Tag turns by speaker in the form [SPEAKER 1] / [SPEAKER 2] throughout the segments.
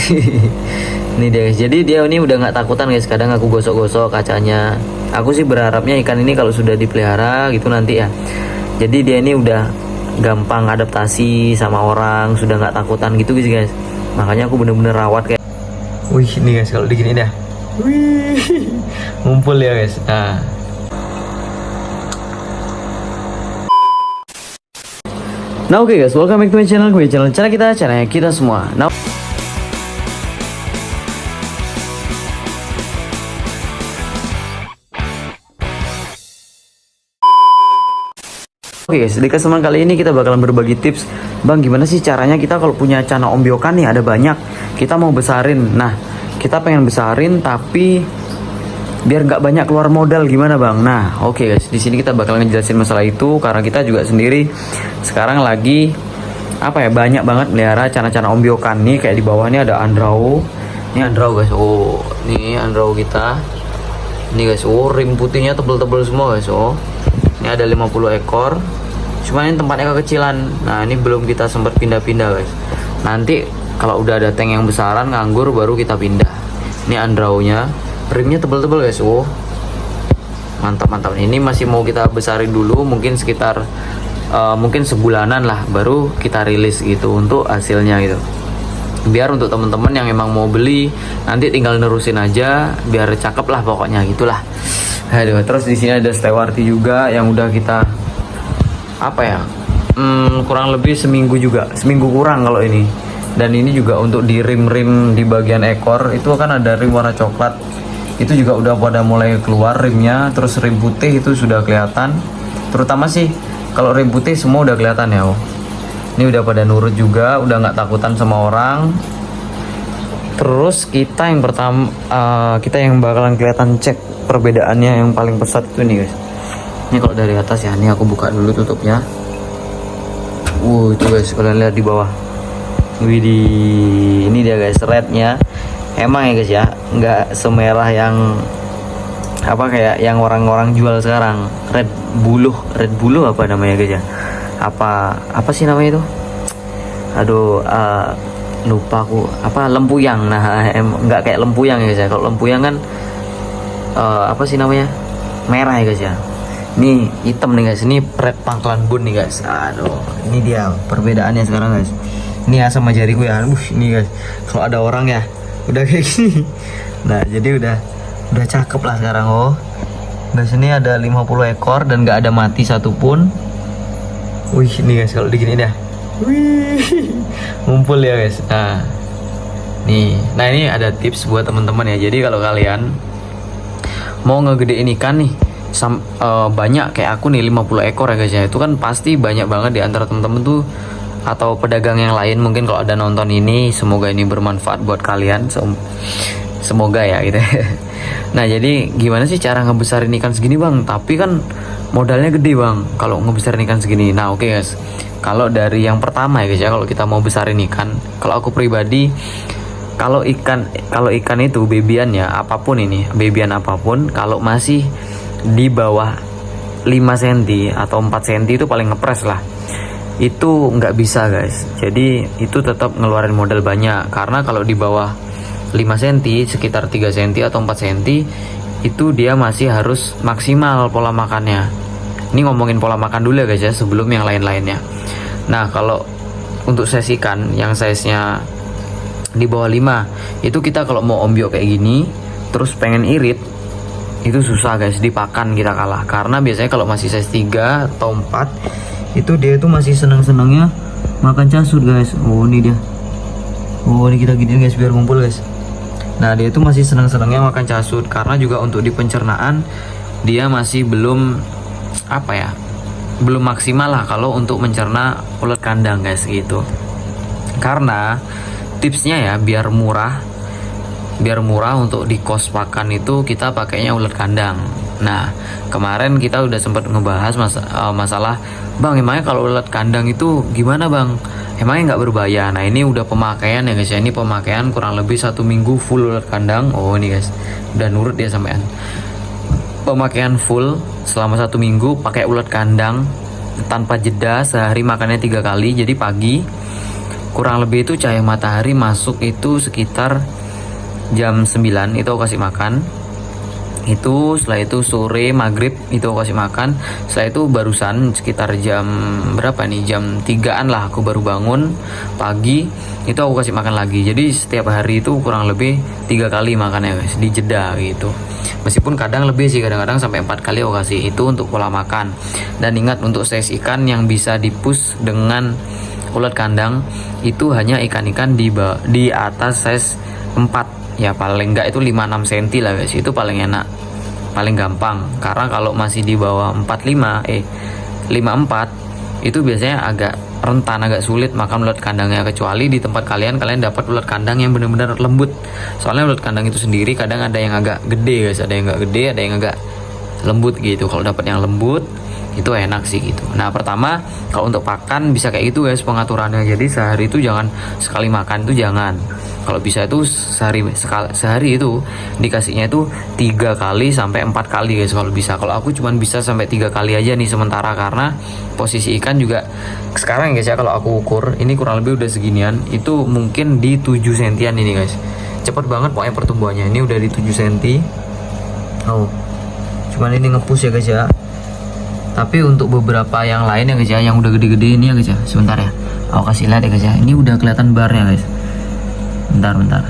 [SPEAKER 1] Ini dia guys. Jadi dia ini udah nggak takutan guys. Kadang aku gosok-gosok kacanya. Aku sih berharapnya ikan ini kalau sudah dipelihara gitu nanti ya. Jadi dia ini udah gampang adaptasi sama orang, sudah nggak takutan gitu guys. Makanya aku bener-bener rawat kayak. Wih, ini guys kalau digini dah. Wih, ngumpul ya guys. Nah oke guys, welcome back to my channel. Channel kita, channelnya kita semua. Nah, oke guys, di kesempatan kali ini kita bakalan berbagi tips. Bang, gimana sih caranya kita kalau punya cana ombyokan nih, ada banyak, kita mau besarin. Nah, kita pengen besarin tapi biar nggak banyak keluar modal, gimana bang? Nah oke guys, di sini kita bakalan ngejelasin masalah itu. Karena kita juga sendiri sekarang lagi banyak banget melihara cana-cana ombyokan nih. Kayak di bawah ini ada andrau. Ini andrau guys. Oh, ini andrau kita. Ini guys, oh rim putihnya tebel-tebel semua guys. Oh, ini ada 50 ekor. Cuma ini tempatnya kekecilan. Nah, ini belum kita sempat pindah-pindah guys. Nanti kalau udah ada tank yang besaran nganggur baru kita pindah. Ini andraunya, rimnya tebel-tebel guys. Oh, mantap. Ini masih mau kita besarin dulu, mungkin sekitar mungkin sebulanan lah baru kita rilis gitu untuk hasilnya gitu. Biar untuk teman-teman yang emang mau beli nanti tinggal nerusin aja, biar cakep lah pokoknya gitulah. Aduh, terus di sini ada stewarti juga yang udah kita kurang lebih seminggu kurang kalau ini. Dan ini juga untuk di rim-rim di bagian ekor itu kan ada rim warna coklat, itu juga udah pada mulai keluar rimnya. Terus rim putih itu sudah kelihatan, terutama sih kalau rim putih semua udah kelihatan ya. Oh, ini udah pada nurut juga, udah nggak takutan sama orang. Terus kita yang pertama, kita yang bakalan kelihatan cek perbedaannya yang paling pesat itu nih guys. Ini kalau dari atas ya, ini aku buka dulu tutupnya. Itu guys, kalian lihat di bawah. Widih, ini dia guys, rednya. Emang ya guys ya, nggak semerah yang kayak yang orang-orang jual sekarang. Red buluh apa namanya guys ya? Apa sih namanya itu? Aduh, lupa aku. Lempuyang. Nah, nggak kayak lempuyang ya guys ya. Kalau lempuyang kan apa sih namanya? Merah ya guys ya. Ini hitam nih guys. Ini red pangkalan bun nih guys. Aduh, ini dia perbedaannya sekarang guys. Ini ya sama jariku ya. Ini guys, kalau ada orang ya udah kayak gini. Nah, jadi udah cakep lah sekarang. Oh guys, ini ada 50 ekor dan nggak ada mati satupun. Wih, ini guys kalau digini dah. Wih, ngumpul ya guys. Nah ini ada tips buat teman-teman ya. Jadi kalau kalian mau ngegedein ikan nih banyak kayak aku nih 50 ekor ya guys ya, itu kan pasti banyak banget di antara teman-teman tuh atau pedagang yang lain. Mungkin kalau ada nonton ini, semoga ini bermanfaat buat kalian. Semoga ya gitu. Nah, jadi gimana sih cara ngebesarin ikan segini bang? Tapi kan modalnya gede bang kalau ngebesarin ikan segini. Nah oke guys, kalau dari yang pertama ya guys ya, kalau kita mau besarin ikan, kalau aku pribadi, kalau ikan itu babyan apapun, kalau masih di bawah 5 cm atau 4 cm itu paling ngepres lah, itu nggak bisa guys. Jadi itu tetap ngeluarin modal banyak, karena kalau di bawah 5 cm, sekitar 3 cm atau 4 cm, itu dia masih harus maksimal pola makannya. Ini ngomongin pola makan dulu ya guys ya, sebelum yang lain-lainnya. Nah, kalau untuk size ikan yang size-nya di bawah 5, itu kita kalau mau ombyok kayak gini terus pengen irit, itu susah guys, dipakan kita kalah. Karena biasanya kalau masih size 3 atau 4, itu dia itu masih seneng-senengnya makan casut guys. Oh ini dia. Oh ini kita gini guys biar ngumpul guys. Nah, dia itu masih seneng-senengnya makan casut, karena juga untuk di pencernaan dia masih belum belum maksimal lah kalau untuk mencerna ulet kandang guys gitu. Karena tipsnya ya, biar murah untuk di kos pakan itu kita pakainya ulet kandang. Nah, kemarin kita udah sempat ngebahas masalah bang, emangnya kalau ulet kandang itu gimana bang? Emangnya nggak berbahaya? Nah, ini udah pemakaian ya guys ya. Ini pemakaian kurang lebih 1 minggu full ulet kandang. Oh ini guys, udah nurut dia sampean. Pemakaian full selama 1 minggu pakai ulet kandang tanpa jeda, sehari makannya 3 kali. Jadi pagi kurang lebih itu cahaya matahari masuk itu sekitar jam 9 itu aku kasih makan. Itu setelah itu sore maghrib itu aku kasih makan. Setelah itu barusan sekitar jam berapa nih, jam 3-an lah aku baru bangun pagi, itu aku kasih makan lagi. Jadi setiap hari itu kurang lebih 3 kali makannya guys, di jeda gitu. Meskipun kadang lebih sih, kadang-kadang sampai 4 kali aku kasih. Itu untuk pola makan. Dan ingat, untuk size ikan yang bisa dipus dengan ulat kandang itu hanya ikan-ikan di atas size 4 ya, paling enggak itu 5-6 cm lah guys. Itu paling enak, paling gampang. Karena kalau masih di bawah 54 itu biasanya agak rentan, agak sulit makan ulat kandangnya. Kecuali di tempat kalian dapat ulat kandang yang benar-benar lembut. Soalnya ulat kandang itu sendiri kadang ada yang agak gede guys, ada yang agak gede, ada yang agak lembut gitu. Kalau dapat yang lembut itu enak sih gitu. Nah pertama, kalau untuk pakan bisa kayak gitu guys pengaturannya. Jadi sehari itu jangan sekali makan, itu jangan. Kalau bisa itu sehari itu dikasihnya itu 3 kali sampai 4 kali guys kalau bisa. Kalau aku cuman bisa sampai 3 kali aja nih sementara, karena posisi ikan juga sekarang guys ya, kalau aku ukur ini kurang lebih udah seginian, itu mungkin di 7 sentian ini guys. Cepet banget pokoknya pertumbuhannya. Ini udah di 7 senti. Oh, cuman ini ngepush ya guys ya. Tapi untuk beberapa yang lain ya guys ya, yang udah gede-gede ini ya guys ya, sebentar ya, aku kasih lihat ya guys ya. Ini udah kelihatan barnya guys. Bentar.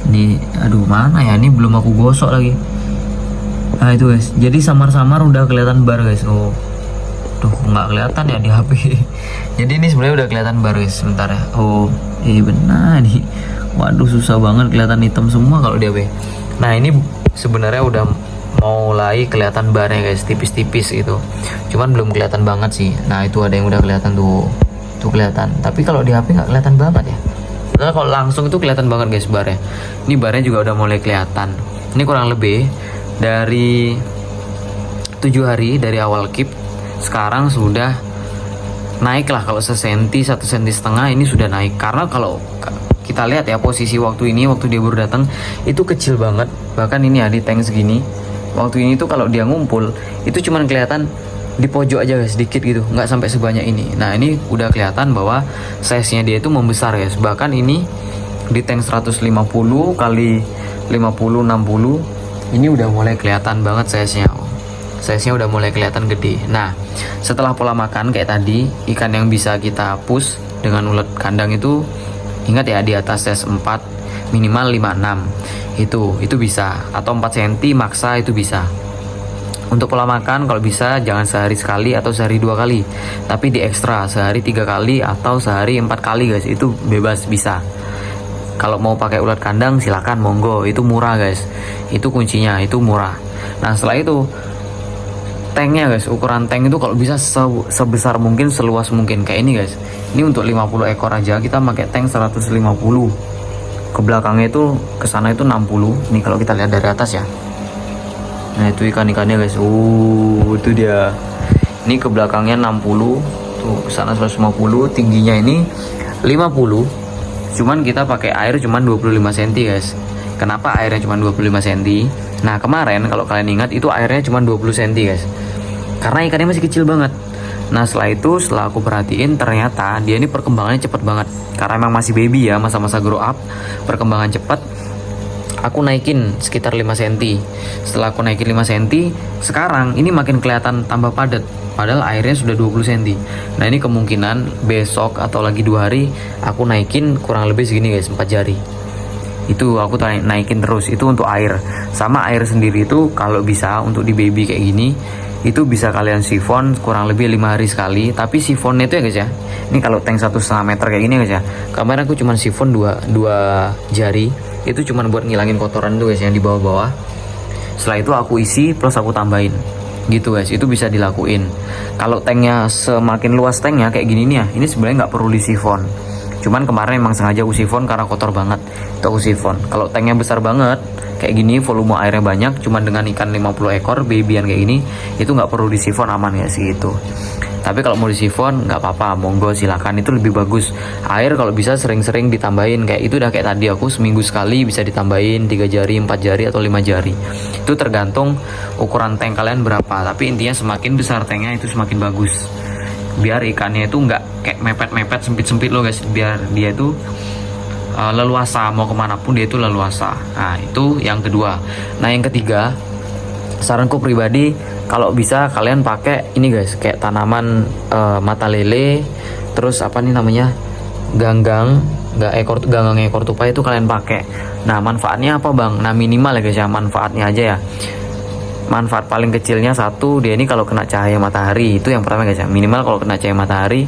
[SPEAKER 1] Ini aduh mana ya, ini belum aku gosok lagi. Nah itu guys, jadi samar-samar udah kelihatan bar guys. Oh, tuh nggak kelihatan ya di HP. Jadi ini sebenarnya udah kelihatan bar guys. Sebentar ya. Oh, benar nih. Waduh susah banget, kelihatan hitam semua kalau di HP. Nah ini sebenarnya udah mulai kelihatan barnya guys, tipis-tipis gitu. Cuman belum kelihatan banget sih. Nah itu ada yang udah kelihatan tuh kelihatan. Tapi kalau di HP nggak kelihatan banget ya. Karena kalau langsung itu kelihatan banget guys barnya. Ini barnya juga udah mulai kelihatan. Ini kurang lebih dari 7 hari dari awal keep, sekarang sudah naik lah. Kalau 1 senti, 1,5 senti ini sudah naik. Karena kalau kita lihat ya posisi waktu ini, waktu dia baru datang itu kecil banget. Bahkan ini ya di tank segini. Waktu ini tuh kalau dia ngumpul itu cuman kelihatan di pojok aja guys, sedikit gitu, nggak sampai sebanyak ini. Nah ini udah kelihatan bahwa size nya dia itu membesar guys. Bahkan ini di tank 150 kali 50 60 ini udah mulai kelihatan banget size nya udah mulai kelihatan gede. Nah setelah pola makan kayak tadi, ikan yang bisa kita push dengan ulat kandang itu ingat ya, di atas size 4 minimal 56 itu bisa, atau 4 cm maksa itu bisa. Untuk pola makan kalau bisa jangan sehari sekali atau sehari 2 kali, tapi di ekstra sehari 3 kali atau sehari 4 kali guys, itu bebas bisa. Kalau mau pakai ulat kandang silakan, monggo, itu murah guys, itu kuncinya, itu murah. Nah setelah itu tanknya guys, ukuran tank itu kalau bisa sebesar mungkin, seluas mungkin kayak ini guys. Ini untuk 50 ekor aja kita pakai tank 150. Ke belakangnya itu, ke sana itu 60. Nih kalau kita lihat dari atas ya. Nah itu ikan-ikannya guys. Itu dia. Ini ke belakangnya 60, tuh ke sana 150, tingginya ini 50. Cuman kita pakai air cuman 25 cm guys. Kenapa airnya cuma 25 cm? Nah kemarin kalau kalian ingat itu airnya cuma 20 cm guys. Karena ikannya masih kecil banget. Nah setelah aku perhatiin, ternyata dia ini perkembangannya cepet banget. Karena emang masih baby ya, masa-masa grow up, perkembangan cepat. Aku naikin sekitar 5 cm. Setelah aku naikin 5 cm, sekarang ini makin kelihatan tambah padat. Padahal airnya sudah 20 cm. Nah ini kemungkinan besok atau lagi 2 hari aku naikin kurang lebih segini guys, 4 jari. Itu aku naikin terus. Itu untuk air. Sama air sendiri itu kalau bisa untuk di baby kayak gini, itu bisa kalian sifon kurang lebih 5 hari sekali. Tapi sifonnya itu ya guys ya, ini kalau tank 1,5 meter kayak gini guys ya, kemarin aku cuma sifon 2 jari. Itu cuma buat ngilangin kotoran tuh guys yang di bawah-bawah. Setelah itu aku isi plus aku tambahin gitu guys. Itu bisa dilakuin. Kalau tanknya semakin luas tanknya kayak gini nih ya, ini sebenarnya nggak perlu disifon. Cuman kemarin emang sengaja aku sifon karena kotor banget, itu aku sifon. Kalau tanknya besar banget kayak gini, volume airnya banyak, cuman dengan ikan 50 ekor babyan kayak gini, itu nggak perlu disifon, aman ya sih gitu. Tapi kalau mau disifon nggak apa-apa, monggo silakan, itu lebih bagus. Air kalau bisa sering-sering ditambahin, kayak itu udah kayak tadi aku seminggu sekali bisa ditambahin 3 jari, 4 jari atau 5 jari. Itu tergantung ukuran tank kalian berapa. Tapi intinya semakin besar tanknya itu semakin bagus. biar ikannya itu nggak kayak mepet-mepet sempit-sempit loh guys, biar dia itu leluasa, mau kemanapun dia itu leluasa. Nah itu yang kedua. Nah yang ketiga, saranku pribadi kalau bisa kalian pakai ini guys, kayak tanaman mata lele, terus apa nih namanya, ganggang ekor tupai itu kalian pakai. Nah manfaatnya apa bang? Nah minimal ya guys ya, manfaatnya aja ya. Manfaat paling kecilnya satu, dia ini kalau kena cahaya matahari, itu yang pertama guys ya, minimal kalau kena cahaya matahari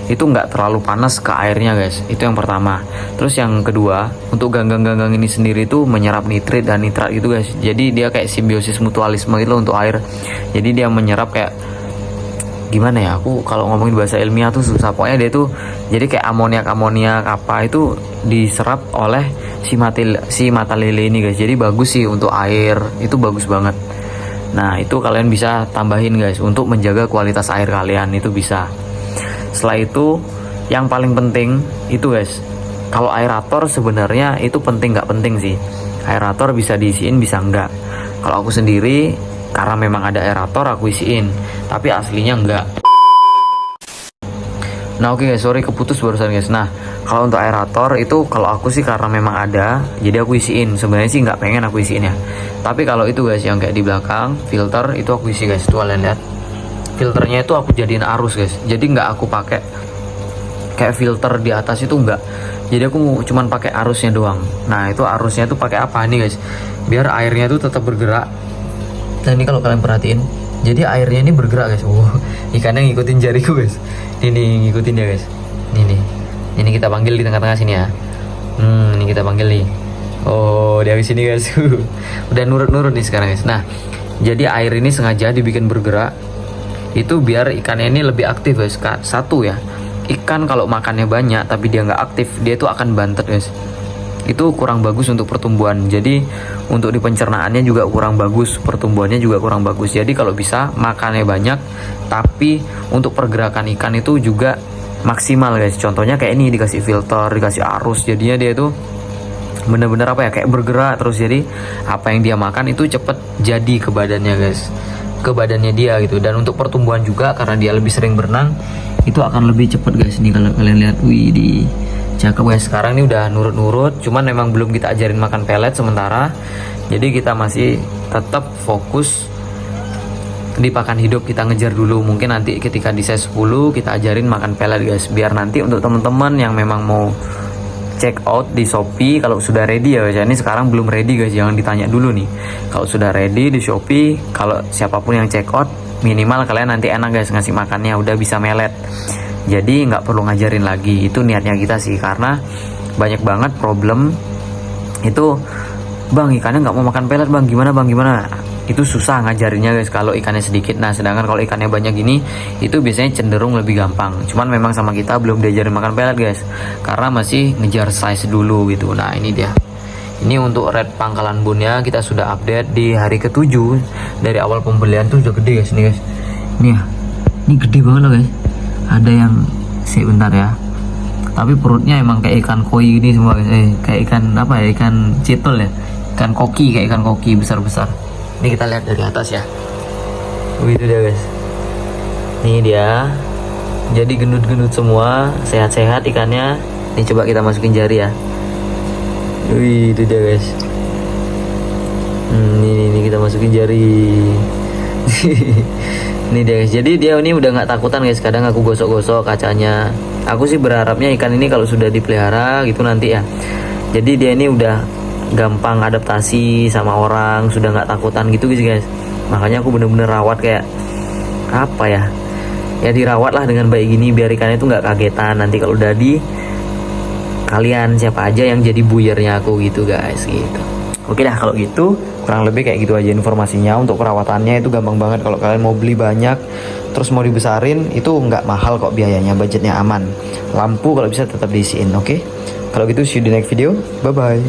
[SPEAKER 1] itu nggak terlalu panas ke airnya guys, itu yang pertama. Terus yang kedua, untuk ganggang-ganggang ini sendiri itu menyerap nitrit dan nitrat gitu guys, jadi dia kayak simbiosis mutualisme gitu loh untuk air. Jadi dia menyerap kayak gimana ya, aku kalau ngomongin bahasa ilmiah tuh susah, pokoknya dia tuh jadi kayak amoniak apa itu diserap oleh si mata lele ini guys, jadi bagus sih untuk air, itu bagus banget. Nah itu kalian bisa tambahin guys untuk menjaga kualitas air kalian, itu bisa. Setelah itu yang paling penting itu guys, kalau aerator sebenarnya itu penting nggak penting sih, aerator bisa diisiin bisa enggak. Kalau aku sendiri karena memang ada aerator aku isiin, tapi aslinya enggak. Nah oke guys, sorry keputus barusan guys. Nah kalau untuk aerator itu kalau aku sih karena memang ada, jadi aku isiin. Sebenarnya sih nggak pengen aku isiin ya, tapi kalau itu guys yang kayak di belakang filter itu aku isi guys, tuh kalian lihat filternya itu aku jadiin arus guys, jadi nggak aku pakai kayak filter di atas itu enggak, jadi aku cuman pakai arusnya doang. Nah itu arusnya tuh pakai apa nih guys, biar airnya tuh tetap bergerak. Nah ini kalau kalian perhatiin, jadi airnya ini bergerak guys. Ikannya ngikutin jariku guys, ini ngikutin dia guys. Ini kita panggil di tengah-tengah sini ya. Ini kita panggil nih. Oh dia di sini guys. Udah nurut-nurut nih sekarang guys. Nah jadi air ini sengaja dibikin bergerak itu biar ikannya ini lebih aktif guys. Satu ya, ikan kalau makannya banyak tapi dia nggak aktif, dia itu akan bantet guys, itu kurang bagus untuk pertumbuhan. Jadi untuk di pencernaannya juga kurang bagus, pertumbuhannya juga kurang bagus. Jadi kalau bisa makannya banyak tapi untuk pergerakan ikan itu juga maksimal guys. Contohnya kayak ini, dikasih filter, dikasih arus, jadinya dia itu bener-bener apa ya, kayak bergerak terus. Jadi apa yang dia makan itu cepet jadi ke badannya guys, ke badannya dia gitu. Dan untuk pertumbuhan juga karena dia lebih sering berenang, itu akan lebih cepet guys. Nih kalau kalian lihat, wih di cakep guys. Sekarang ini udah nurut-nurut, cuman memang belum kita ajarin makan pelet sementara. Jadi kita masih tetap fokus di pakan hidup, kita ngejar dulu. Mungkin nanti ketika di size 10 kita ajarin makan pelet guys, biar nanti untuk teman-teman yang memang mau check out di Shopee kalau sudah ready ya guys. Ini sekarang belum ready guys, jangan ditanya dulu nih. Kalau sudah ready di Shopee, kalau siapapun yang check out, minimal kalian nanti enak guys ngasih makannya, udah bisa melet. Jadi nggak perlu ngajarin lagi, itu niatnya kita sih. Karena banyak banget problem itu, bang ikannya nggak mau makan pelet bang, gimana bang gimana. Itu susah ngajarinnya guys kalau ikannya sedikit. Nah sedangkan kalau ikannya banyak gini, itu biasanya cenderung lebih gampang. Cuman memang sama kita belum diajarin makan pelet guys, karena masih ngejar size dulu gitu. Nah ini dia, ini untuk red pangkalan bunnya kita sudah update di hari ke-7 dari awal pembelian tuh udah gede guys. Ini guys, ini ya, ini gede banget loh guys. Ada yang sebentar ya, tapi perutnya emang kayak ikan koi ini semua guys. Kayak ikan apa ya, ikan citol ya, ikan koki, kayak ikan koki besar-besar. Ini kita lihat dari atas ya. Itu dia guys. Ini dia. Jadi gendut-gendut semua, sehat-sehat ikannya. Ini coba kita masukin jari ya. Wih, itu dia guys. Ini kita masukin jari. Ini dia guys. Jadi dia ini udah nggak takutan guys. Kadang aku gosok-gosok kacanya. Aku sih berharapnya ikan ini kalau sudah dipelihara gitu nanti ya, jadi dia ini udah gampang adaptasi sama orang, sudah nggak takutan gitu guys. Makanya aku bener-bener rawat kayak apa ya, ya dirawat lah dengan baik gini biar ikannya itu nggak kagetan nanti kalau udah di kalian siapa aja yang jadi buyernya aku gitu guys gitu. Oke dah kalau gitu, kurang lebih kayak gitu aja informasinya. Untuk perawatannya itu gampang banget. Kalau kalian mau beli banyak terus mau dibesarin, itu nggak mahal kok biayanya, budgetnya aman. Lampu kalau bisa tetap diisiin. Oke, kalau gitu see you di next video, bye bye.